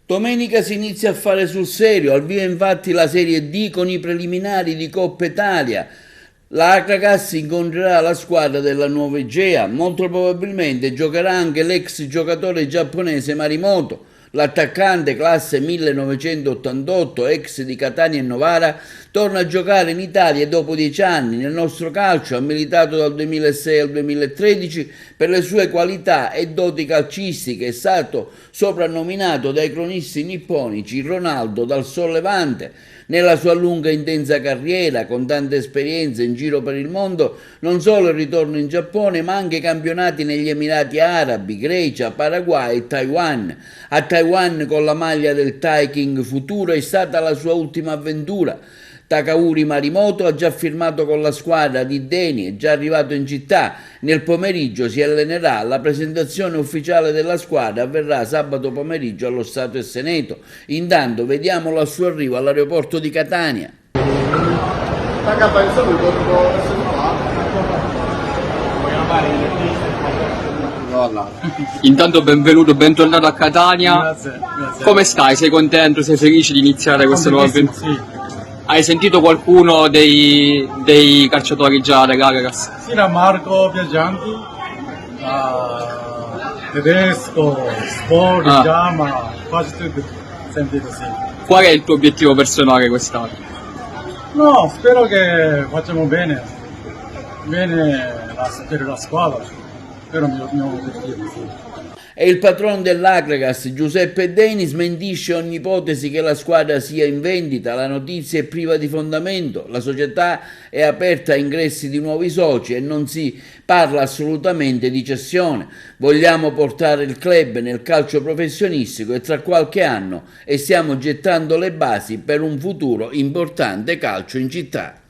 Domenica si inizia a fare sul serio, al via infatti la Serie D con i preliminari di Coppa Italia. L'Akragas incontrerà la squadra della Nuova Egea, molto probabilmente giocherà anche l'ex giocatore giapponese Marimoto. L'attaccante classe 1988, ex di Catania e Novara, torna a giocare in Italia dopo 10 anni. Nel nostro calcio ha militato dal 2006 al 2013 per le sue qualità e doti calcistiche. È stato soprannominato dai cronisti nipponici Ronaldo dal Sollevante. Nella sua lunga e intensa carriera, con tante esperienze in giro per il mondo, non solo il ritorno in Giappone, ma anche campionati negli Emirati Arabi, Grecia, Paraguay e Taiwan. A Taiwan con la maglia del Taiking Futuro è stata la sua ultima avventura. Takahuri Marimoto ha già firmato con la squadra di Deni, è già arrivato in città. Nel pomeriggio si allenerà. La presentazione ufficiale della squadra avverrà sabato pomeriggio allo Stato Seneto. Intanto vediamolo al suo arrivo all'aeroporto di Catania. Intanto benvenuto, bentornato a Catania. Grazie. Come stai? Sei contento? Sei felice di iniziare questa nuova avventura? Sì. Hai sentito qualcuno dei calciatori già dell'Akragas? Sì, da Marco Biaggianti, Tedesco, Spori, Gama, quasi tutti sentito sì. Qual è il tuo obiettivo personale quest'anno? No, spero che facciamo bene per la squadra, spero il mio obiettivo, sì. E il patron dell'Akragas, Giuseppe Deni, smentisce ogni ipotesi che la squadra sia in vendita. La notizia è priva di fondamento. La società è aperta a ingressi di nuovi soci e non si parla assolutamente di cessione. Vogliamo portare il club nel calcio professionistico e tra qualche anno stiamo gettando le basi per un futuro importante calcio in città.